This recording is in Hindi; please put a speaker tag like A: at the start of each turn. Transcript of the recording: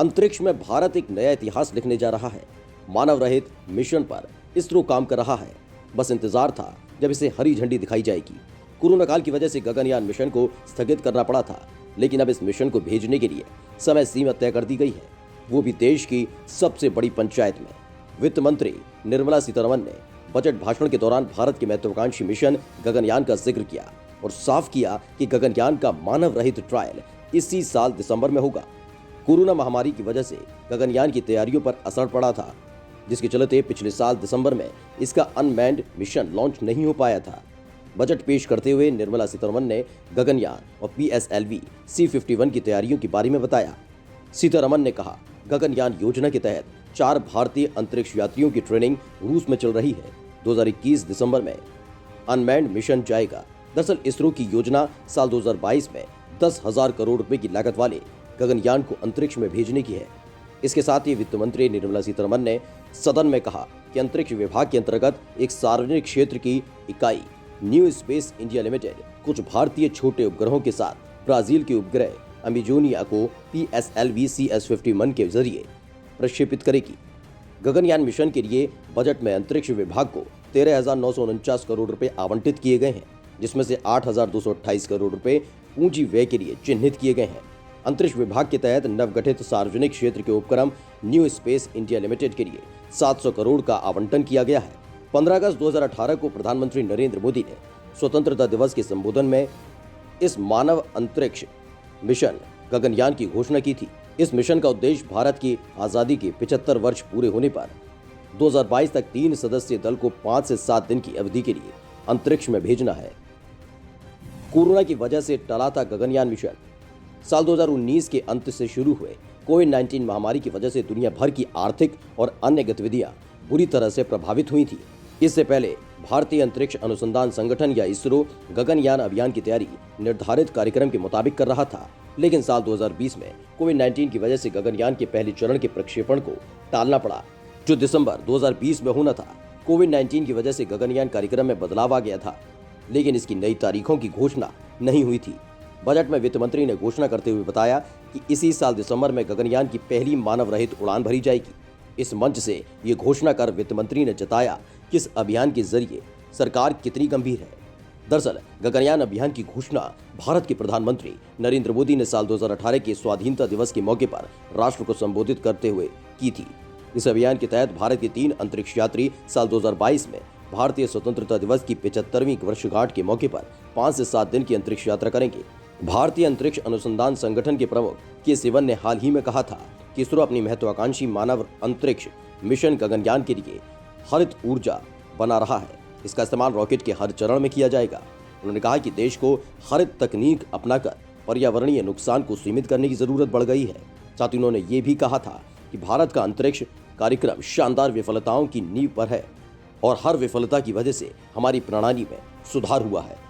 A: अंतरिक्ष में भारत एक नया इतिहास लिखने जा रहा है। मानव रहित मिशन पर इसरो काम कर रहा है। बस इंतजार था जब इसे हरी झंडी दिखाई जाएगी। कोरोना काल की वजह से गगनयान मिशन को स्थगित करना पड़ा था, लेकिन अब इस मिशन को भेजने के लिए समय सीमा तय कर दी गई है, वो भी देश की सबसे बड़ी पंचायत में। वित्त मंत्री निर्मला सीतारमण ने बजट भाषण के दौरान भारत के महत्वाकांक्षी मिशन गगनयान का जिक्र किया और साफ किया कि गगनयान का मानव रहित ट्रायल इसी साल दिसंबर में होगा। कोरोना महामारी की वजह से गगनयान की तैयारियों पर असर पड़ा था, जिसके चलते पिछले साल दिसंबर में इसका अनमैन्ड मिशन लॉन्च नहीं हो पाया था। बजट पेश करते हुए निर्मला सीतारमण ने गगनयान और PSLV C-51 की तैयारियों के बारे में बताया। सीतारमण ने कहा, गगनयान योजना के तहत 4 भारतीय अंतरिक्ष यात्रियों की ट्रेनिंग रूस में चल रही है। 2021 दिसंबर में अनमैन्ड मिशन जाएगा। दरअसल इसरो की योजना साल 2022 में 10,000 करोड़ रुपए की लागत वाले गगनयान को अंतरिक्ष में भेजने की है। इसके साथ ही वित्त मंत्री निर्मला सीतारमण ने सदन में कहा कि अंतरिक्ष विभाग के अंतर्गत एक सार्वजनिक क्षेत्र की इकाई न्यू स्पेस इंडिया लिमिटेड कुछ भारतीय छोटे उपग्रहों के साथ ब्राजील के उपग्रह अमेजोनिया को PSLV CS-51 के जरिए प्रक्षेपित करेगी। गगनयान मिशन के लिए बजट में अंतरिक्ष विभाग को 13,949 करोड़ रुपए आवंटित किए गए हैं, जिसमें से 8,228 करोड़ रुपए पूंजी व्यय के लिए चिन्हित किए गए हैं। अंतरिक्ष विभाग के तहत नवगठित सार्वजनिक क्षेत्र के उपक्रम न्यू स्पेस इंडिया लिमिटेड के लिए 700 करोड़ का आवंटन किया गया है। 15 अगस्त 2018 को प्रधानमंत्री नरेंद्र मोदी ने स्वतंत्रता दिवस के संबोधन में इस मानव अंतरिक्ष मिशन गगनयान की घोषणा की थी। इस मिशन का उद्देश्य भारत की आजादी के 75 वर्ष पूरे होने पर 2022 तक 3 सदस्यीय दल को 5 से 7 दिन की अवधि के लिए अंतरिक्ष में भेजना है। कोरोना की वजह से टला था गगनयान मिशन। साल 2019 के अंत से शुरू हुए कोविड-19 महामारी की वजह से दुनिया भर की आर्थिक और अन्य गतिविधियां बुरी तरह से प्रभावित हुई थी। इससे पहले भारतीय अंतरिक्ष अनुसंधान संगठन या इसरो गगनयान अभियान की तैयारी निर्धारित कार्यक्रम के मुताबिक कर रहा था, लेकिन साल 2020 में कोविड-19 की वजह से गगनयान के पहले चरण के प्रक्षेपण को टालना पड़ा, जो दिसंबर 2020 में होना था। कोविड-19 की वजह से गगनयान कार्यक्रम में बदलाव आ गया था, लेकिन इसकी नई तारीखों की घोषणा नहीं हुई थी। बजट में वित्त मंत्री ने घोषणा करते हुए बताया कि इसी साल दिसंबर में गगनयान की पहली मानव रहित उड़ान भरी जाएगी। इस मंच से ये घोषणा कर वित्त मंत्री ने जताया कि इस अभियान के जरिए सरकार कितनी गंभीर है। दरअसल गगनयान अभियान की घोषणा भारत के प्रधानमंत्री नरेंद्र मोदी ने साल 2018 के स्वाधीनता दिवस के मौके पर राष्ट्र को संबोधित करते हुए की थी। इस अभियान के तहत भारत के 3 अंतरिक्ष यात्री साल 2022 में भारतीय स्वतंत्रता दिवस की 75वीं वर्षगांठ के मौके पर 5 से 7 दिन की अंतरिक्ष यात्रा करेंगे। भारतीय अंतरिक्ष अनुसंधान संगठन के प्रमुख के ने हाल ही में कहा था कि इसरो अपनी महत्वाकांक्षी मानव अंतरिक्ष मिशन गगनयान के लिए हरित ऊर्जा बना रहा है। इसका इस्तेमाल रॉकेट के हर चरण में किया जाएगा। उन्होंने कहा कि देश को हरित तकनीक अपनाकर पर्यावरणीय नुकसान को सीमित करने की जरूरत बढ़ गई है। साथ ही उन्होंने ये भी कहा था कि भारत का अंतरिक्ष कार्यक्रम शानदार विफलताओं की नींव पर है और हर विफलता की वजह से हमारी प्रणाली में सुधार हुआ है।